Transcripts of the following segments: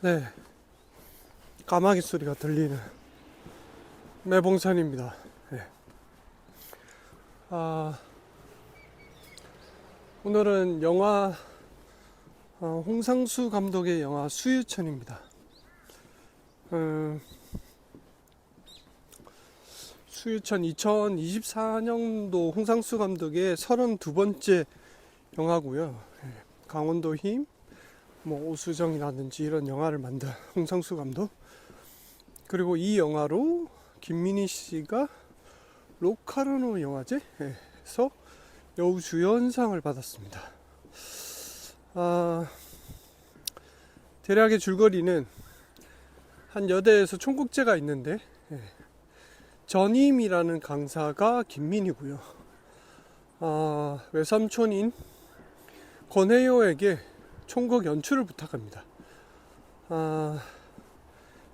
네, 까마귀 소리가 들리는 매봉산입니다. 네. 오늘은 영화 홍상수 감독의 영화 수유천입니다. 수유천 2024년도 홍상수 감독의 32번째 영화고요. 강원도 힘, 오수정이라든지 이런 영화를 만든 홍상수 감독. 그리고 이 영화로 김민희 씨가 로카르노 영화제에서 여우주연상을 받았습니다. 대략의 줄거리는 한 여대에서 총국제가 있는데 전임이라는 강사가 김민희고요. 외삼촌인 권혜요에게 총극 연출을 부탁합니다.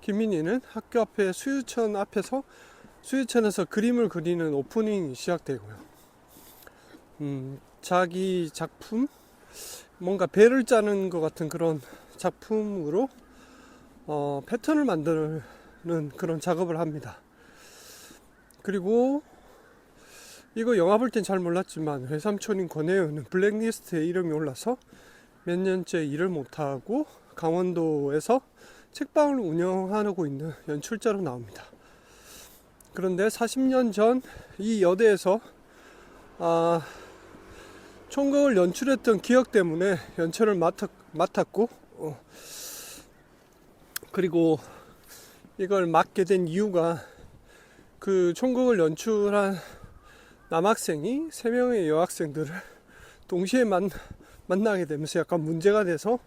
김민희는 학교 앞에 수유천에서 그림을 그리는 오프닝이 시작되고요. 자기 작품, 뭔가 배를 짜는 것 같은 그런 작품으로 패턴을 만드는 그런 작업을 합니다. 그리고 이거 영화 볼 땐 잘 몰랐지만 외삼촌인 권혜연은 블랙리스트에 이름이 올라서 몇 년째 일을 못하고 강원도에서 책방을 운영하고 있는 연출자로 나옵니다. 그런데 40년 전 이 여대에서 총극을 연출했던 기억 때문에 연출을 맡았고 그리고 이걸 맡게 된 이유가 그 총극을 연출한 남학생이 3명의 여학생들을 동시에 만나게 되면서 약간 문제가 돼서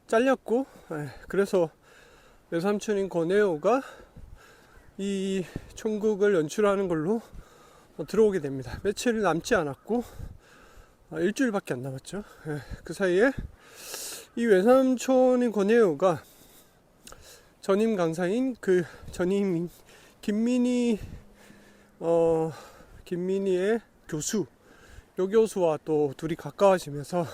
잘렸고, 그래서 외삼촌인 권혜호가 이 총극을 연출하는 걸로 들어오게 됩니다. 며칠이 남지 않았고 일주일밖에 안 남았죠. 그 사이에 이 외삼촌인 권혜호가 전임 강사인 그 전임 김민희의 여교수와 또 둘이 가까워지면서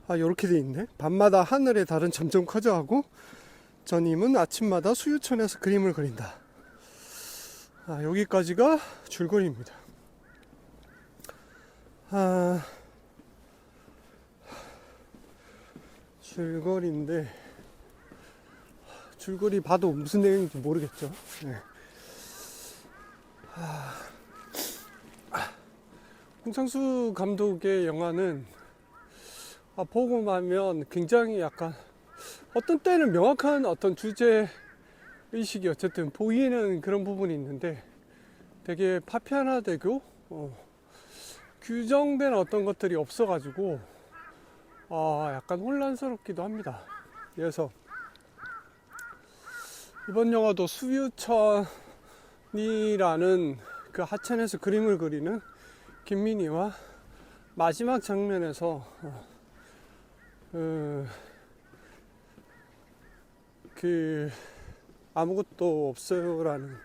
요렇게 돼 있네. 밤마다 하늘의 달은 점점 커져가고 전임은 아침마다 수유천에서 그림을 그린다. 여기까지가 줄거리입니다. 줄거리 봐도 무슨 내용인지 모르겠죠. 네. 홍상수 감독의 영화는 보고 나면 굉장히 약간 어떤 때는 명확한 어떤 주제 의식이 어쨌든 보이는 그런 부분이 있는데 되게 파편화되고 규정된 어떤 것들이 없어가지고 약간 혼란스럽기도 합니다. 그래서 이번 영화도 수유천이라는 그 하천에서 그림을 그리는 김민희와 마지막 장면에서 아무것도 없어요라는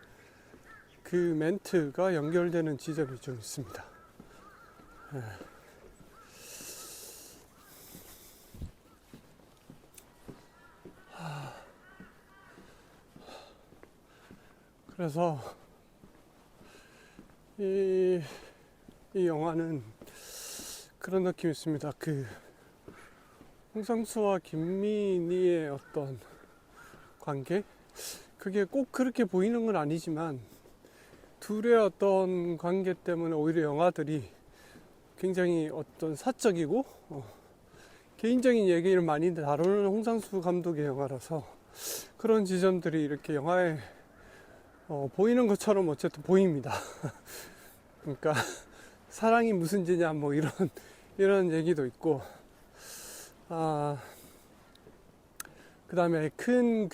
그 멘트가 연결되는 지점이 좀 있습니다. 그래서 이 영화는 그런 느낌이 있습니다. 홍상수와 김민희의 어떤 관계? 그게 꼭 그렇게 보이는 건 아니지만 둘의 어떤 관계 때문에 오히려 영화들이 굉장히 어떤 사적이고 개인적인 얘기를 많이 다루는 홍상수 감독의 영화라서 그런 지점들이 이렇게 영화에 보이는 것처럼 어쨌든 보입니다. 그러니까 사랑이 무슨 죄냐 이런 얘기도 있고 그 다음에 큰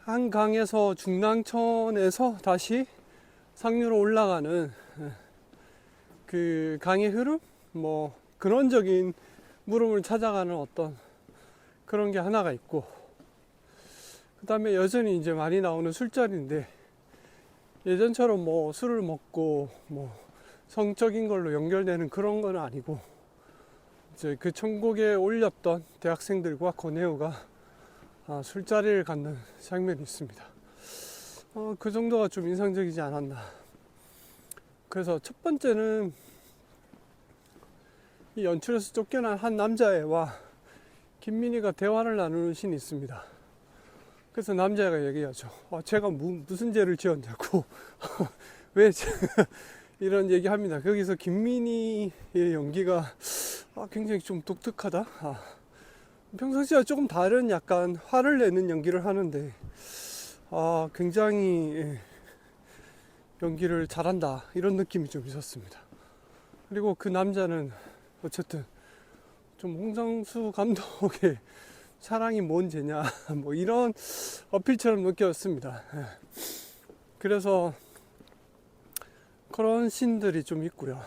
한 강에서 중랑천에서 다시 상류로 올라가는 그 강의 흐름? 근원적인 물음을 찾아가는 어떤 그런 게 하나가 있고, 그 다음에 여전히 이제 많이 나오는 술자리인데, 예전처럼 뭐 술을 먹고 뭐 성적인 걸로 연결되는 그런 건 아니고, 이제 그 천국에 올렸던 대학생들과 고네오가 술자리를 갖는 장면이 있습니다. 그 정도가 좀 인상적이지 않았나. 그래서 첫 번째는 이 연출에서 쫓겨난 한 남자애와 김민희가 대화를 나누는 씬이 있습니다. 그래서 남자애가 얘기하죠. 제가 무슨 죄를 지었냐고. 왜 이런 얘기 합니다. 거기서 김민희의 연기가 굉장히 좀 독특하다. 평상시와 조금 다른 약간 화를 내는 연기를 하는데 굉장히 연기를 잘한다, 이런 느낌이 좀 있었습니다. 그리고 그 남자는 어쨌든 좀 홍상수 감독의 사랑이 뭔 죄냐 뭐 이런 어필처럼 느껴졌습니다. 그래서 그런 씬들이 좀 있고요.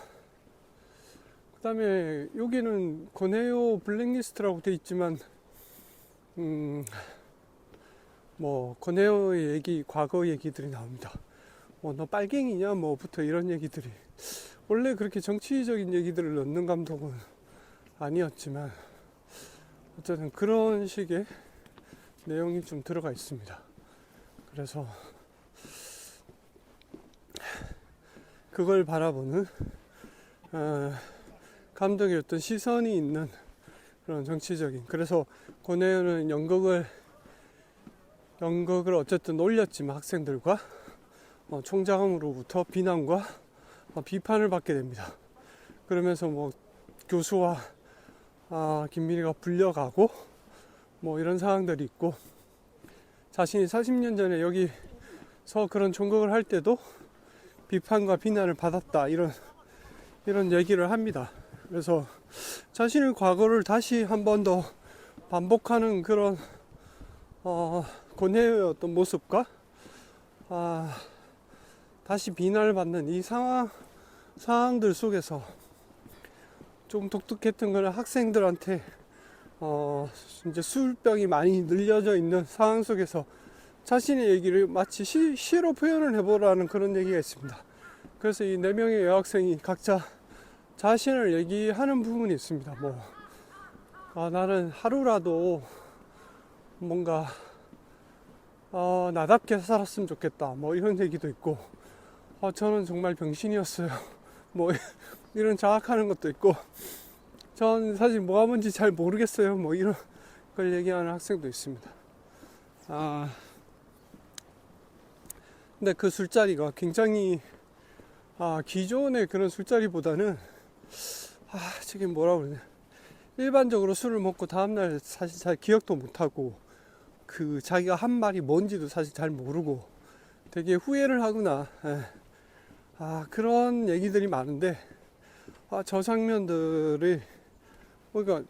그 다음에 여기는 고네오 블랙리스트라고 돼 있지만 뭐 고네오의 얘기, 과거 얘기들이 나옵니다. 뭐 너 빨갱이냐 뭐부터 이런 얘기들이, 원래 그렇게 정치적인 얘기들을 넣는 감독은 아니었지만 어쨌든 그런 식의 내용이 좀 들어가 있습니다. 그래서 그걸 바라보는 감독의 어떤 시선이 있는 그런 정치적인, 그래서 고네오는 연극을 어쨌든 올렸지만 학생들과 총장으로부터 비난과 비판을 받게 됩니다. 그러면서 뭐 교수와 김민희가 불려가고 뭐 이런 상황들이 있고, 자신이 40년 전에 여기서 그런 총극을 할 때도 비판과 비난을 받았다, 이런 얘기를 합니다. 그래서 자신의 과거를 다시 한 번 더 반복하는 그런 고뇌의 어떤 모습과 다시 비난을 받는 이 상황들 속에서 좀 독특했던 거는 학생들한테 이제 술병이 많이 늘려져 있는 상황 속에서 자신의 얘기를 마치 시로 표현을 해보라는 그런 얘기가 있습니다. 그래서 이 4명의 여학생이 각자 자신을 얘기하는 부분이 있습니다. 나는 하루라도 뭔가 나답게 살았으면 좋겠다, 뭐 이런 얘기도 있고, 저는 정말 병신이었어요, 뭐 이런 자학하는 것도 있고, 전 사실 뭐가 뭔지 잘 모르겠어요, 뭐 이런 걸 얘기하는 학생도 있습니다. 근데 그 술자리가 굉장히 기존의 그런 술자리보다는 저게 뭐라 그러냐, 일반적으로 술을 먹고 다음날 사실 잘 기억도 못하고 그 자기가 한 말이 뭔지도 사실 잘 모르고 되게 후회를 하구나, 그런 얘기들이 많은데, 저 장면들이 그러니까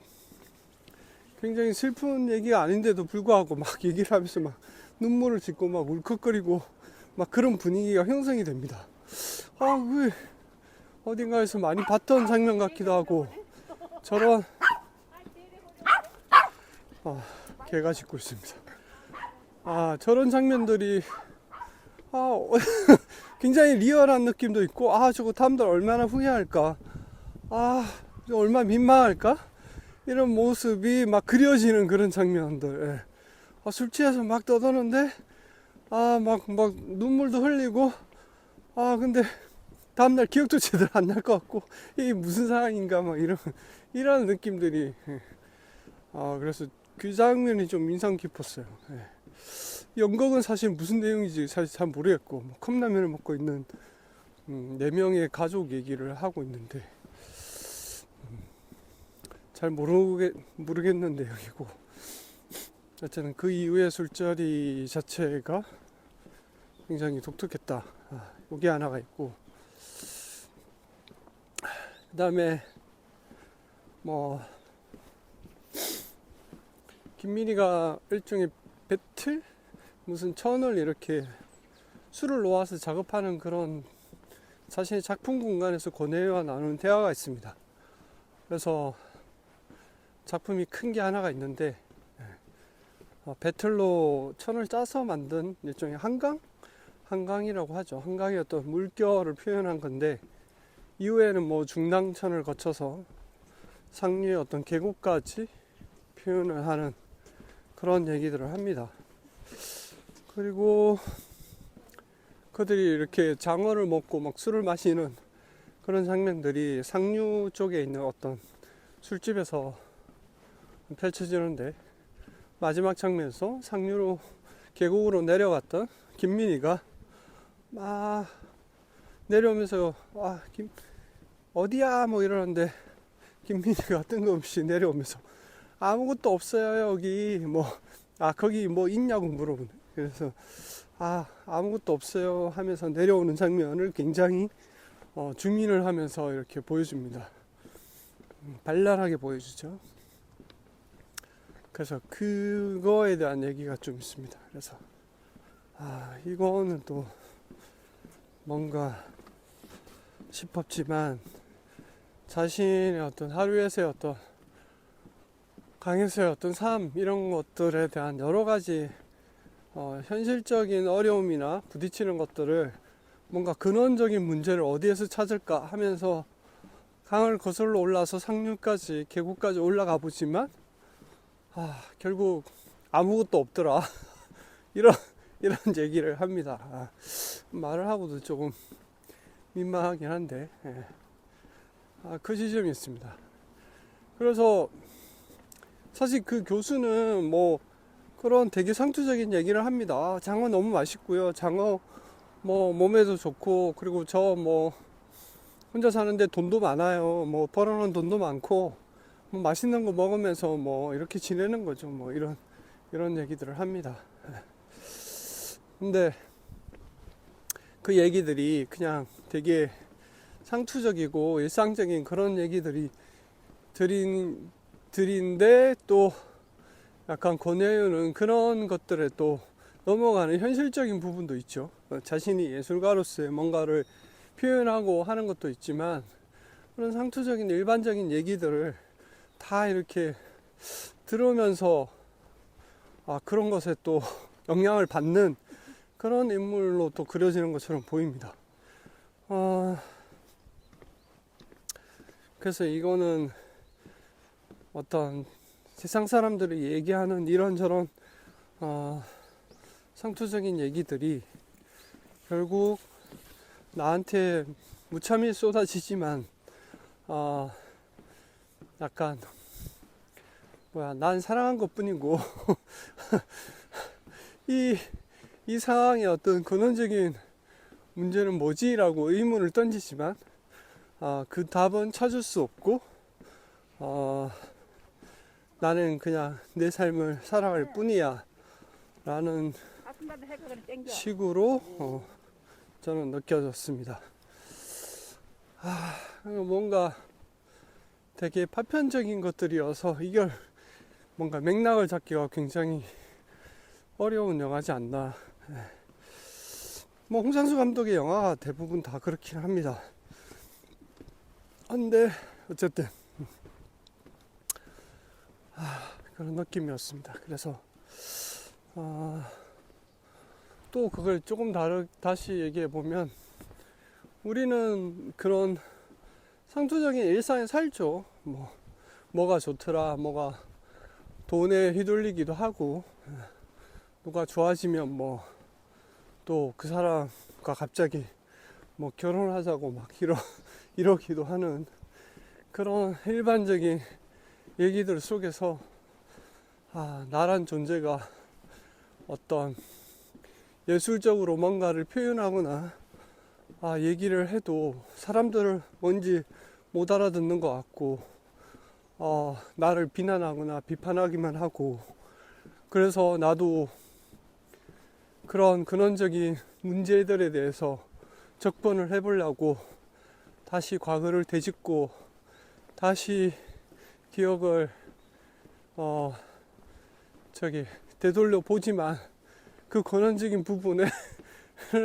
굉장히 슬픈 얘기가 아닌데도 불구하고 막 얘기를 하면서 막 눈물을 짓고 막 울컥거리고 막 그런 분위기가 형성이 됩니다. 그 어딘가에서 많이 봤던 장면 같기도 하고, 저런 개가 짖고 있습니다. 저런 장면들이 굉장히 리얼한 느낌도 있고, 저거 다음날 얼마나 후회할까, 얼마나 민망할까, 이런 모습이 막 그려지는 그런 장면들. 술 취해서 막 떠드는데 막 눈물도 흘리고, 근데 다음날 기억도 제대로 안 날 것 같고, 이게 무슨 상황인가, 막 이런 느낌들이. 그래서 그 장면이 좀 인상 깊었어요. 연극은 사실 무슨 내용인지 사실 잘 모르겠고, 컵라면을 먹고 있는 4명의 가족 얘기를 하고 있는데 잘 모르겠는 내용이고, 어쨌든 그 이후의 술자리 자체가 굉장히 독특했다. 여기 하나가 있고, 그 다음에 김민희가 일종의 배틀? 무슨 천을 이렇게 술을 놓아서 작업하는 그런 자신의 작품 공간에서 고뇌와 나누는 대화가 있습니다. 그래서 작품이 큰 게 하나가 있는데, 배틀로 천을 짜서 만든 일종의 한강 한강이라고 하죠. 한강의 어떤 물결을 표현한 건데, 이후에는 뭐 중랑천을 거쳐서 상류의 어떤 계곡까지 표현을 하는 그런 얘기들을 합니다. 그리고 그들이 이렇게 장어를 먹고 막 술을 마시는 그런 장면들이 상류 쪽에 있는 어떤 술집에서 펼쳐지는데, 마지막 장면에서 상류로 계곡으로 내려갔던 김민희가 막 내려오면서 어디야 뭐 이러는데, 김민희가 뜬금없이 내려오면서 아무것도 없어요 여기 뭐 거기 뭐 있냐고 물어보네. 그래서 아무것도 없어요 하면서 내려오는 장면을 굉장히 주민을 하면서 이렇게 보여줍니다. 발랄하게 보여주죠. 그래서 그거에 대한 얘기가 좀 있습니다. 그래서 이거는 또 뭔가 싶었지만, 자신의 어떤 하루에서의 어떤 강에서의 어떤 삶, 이런 것들에 대한 여러 가지 현실적인 어려움이나 부딪히는 것들을 뭔가 근원적인 문제를 어디에서 찾을까 하면서 강을 거슬러 올라서 상류까지 계곡까지 올라가 보지만 결국 아무것도 없더라. 이런 얘기를 합니다. 말을 하고도 조금 민망하긴 한데, 그 지점이 있습니다. 그래서 사실 그 교수는 뭐 그런 되게 상투적인 얘기를 합니다. 장어 너무 맛있고요. 장어 뭐 몸에도 좋고, 그리고 저 뭐 혼자 사는데 돈도 많아요. 뭐 벌어놓은 돈도 많고, 뭐 맛있는 거 먹으면서 뭐 이렇게 지내는 거죠. 뭐 이런 얘기들을 합니다. 근데 그 얘기들이 그냥 되게 상투적이고 일상적인 그런 얘기들이 들인데, 또 약간 권혜윤은 그런 것들에 또 넘어가는 현실적인 부분도 있죠. 자신이 예술가로서의 뭔가를 표현하고 하는 것도 있지만, 그런 상투적인 일반적인 얘기들을 다 이렇게 들으면서 그런 것에 또 영향을 받는 그런 인물로 또 그려지는 것처럼 보입니다. 그래서 이거는 어떤 세상 사람들이 얘기하는 이런저런 상투적인 얘기들이 결국 나한테 무참히 쏟아지지만 약간 난 사랑한 것 뿐이고 이 상황의 어떤 근원적인 문제는 뭐지? 라고 의문을 던지지만 그 답은 찾을 수 없고 나는 그냥 내 삶을 살아갈 뿐이야 라는 식으로 저는 느껴졌습니다. 뭔가 되게 파편적인 것들이어서 이걸 뭔가 맥락을 잡기가 굉장히 어려운 영화지 않나. 뭐 홍상수 감독의 영화가 대부분 다 그렇긴 합니다. 근데 어쨌든 그런 느낌이었습니다. 그래서 또 그걸 조금 다시 얘기해 보면, 우리는 그런 상투적인 일상에 살죠. 뭐가 좋더라, 뭐가 돈에 휘둘리기도 하고, 누가 좋아지면 뭐 또 그 사람과 갑자기 뭐 결혼하자고 막 이러기도 하는 그런 일반적인 얘기들 속에서 나란 존재가 어떤 예술적으로 뭔가를 표현하거나 얘기를 해도 사람들을 뭔지 못 알아듣는 것 같고, 나를 비난하거나 비판하기만 하고, 그래서 나도 그런 근원적인 문제들에 대해서 접근을 해보려고 다시 과거를 되짚고 다시 기억을 되돌려 보지만, 그 근원적인 부분에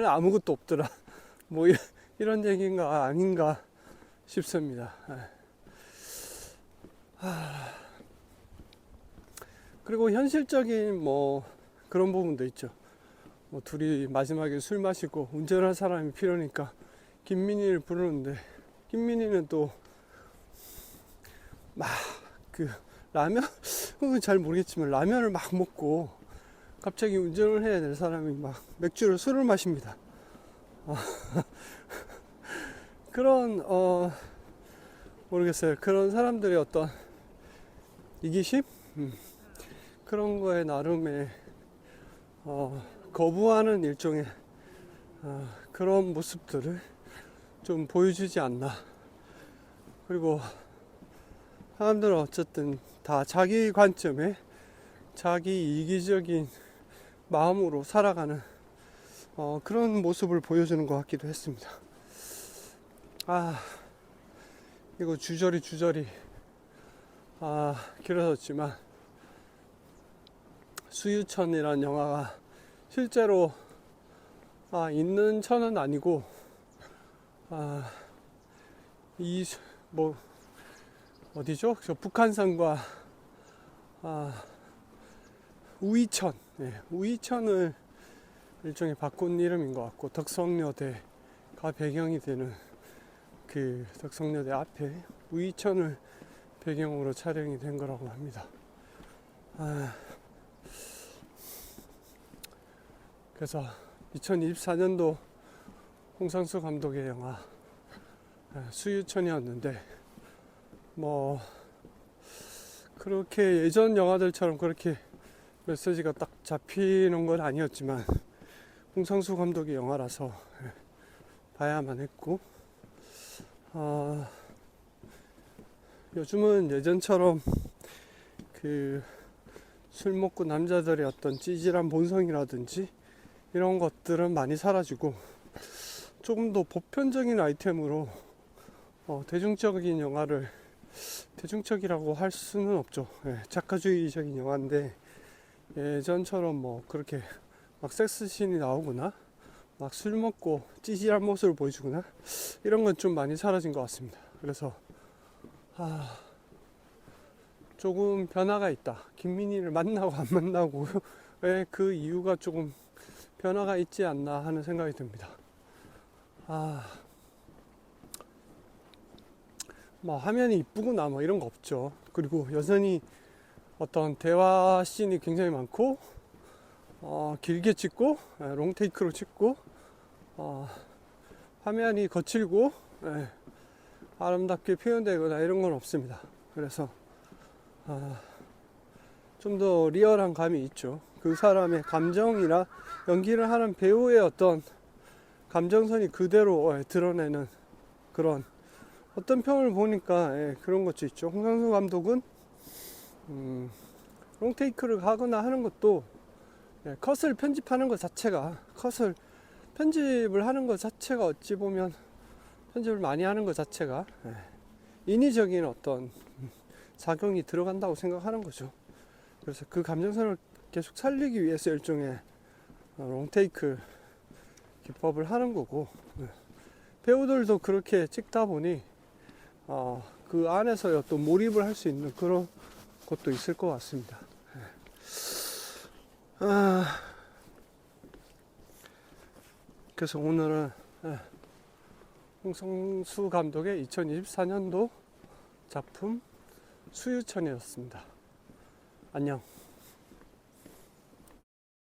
아무것도 없더라. 뭐 이런 얘기인가 아닌가 싶습니다. 그리고 현실적인 뭐 그런 부분도 있죠. 뭐 둘이 마지막에 술 마시고 운전할 사람이 필요하니까 김민희를 부르는데, 김민희는 또 막 그 라면 잘 모르겠지만 라면을 막 먹고 갑자기 운전을 해야 될 사람이 막 술을 마십니다. 그런 모르겠어요. 그런 사람들의 어떤 이기심? 그런 거에 나름의 거부하는 일종의 그런 모습들을 좀 보여주지 않나. 그리고 사람들은 어쨌든 다 자기 관점에 자기 이기적인 마음으로 살아가는 그런 모습을 보여주는 것 같기도 했습니다. 이거 주저리 길어졌지만, 수유천이라는 영화가 실제로 있는 천은 아니고 어디죠? 저 북한산과 우이천, 우이천을 일종의 바꾼 이름인 것 같고, 덕성여대가 배경이 되는 그 덕성여대 앞에 우이천을 배경으로 촬영이 된 거라고 합니다. 그래서 2024년도 홍상수 감독의 영화 수유천이었는데, 뭐 그렇게 예전 영화들처럼 그렇게 메시지가 딱 잡히는 건 아니었지만 홍상수 감독의 영화라서 봐야만 했고, 요즘은 예전처럼 그 술 먹고 남자들의 어떤 찌질한 본성이라든지 이런 것들은 많이 사라지고, 조금 더 보편적인 아이템으로 대중적인 영화를, 대중적이라고 할 수는 없죠. 작가주의적인 영화인데, 예전처럼 뭐 그렇게 막 섹스씬이 나오거나 막 술 먹고 찌질한 모습을 보여주거나 이런 건 좀 많이 사라진 것 같습니다. 그래서 조금 변화가 있다. 김민희를 만나고 안 만나고 그 이유가 조금 변화가 있지 않나 하는 생각이 듭니다. 뭐 화면이 이쁘구나 뭐 이런 거 없죠. 그리고 여전히 어떤 대화 씬이 굉장히 많고, 길게 찍고 롱테이크로 찍고, 화면이 거칠고 아름답게 표현되거나 이런 건 없습니다. 그래서 좀 더 리얼한 감이 있죠. 그 사람의 감정이나 연기를 하는 배우의 어떤 감정선이 그대로 드러내는 그런 어떤 평을 보니까 그런 것도 있죠. 홍상수 감독은 롱테이크를 하거나 하는 것도 컷을 편집하는 것 자체가, 컷을 편집을 하는 것 자체가 어찌 보면 편집을 많이 하는 것 자체가 인위적인 어떤 작용이 들어간다고 생각하는 거죠. 그래서 그 감정선을 계속 살리기 위해서 일종의 롱테이크 기법을 하는 거고, 배우들도 그렇게 찍다 보니 그 안에서 또 몰입을 할 수 있는 그런 것도 있을 것 같습니다. 그래서 오늘은 홍상수 감독의 2024년도 작품 수유천이었습니다. 안녕.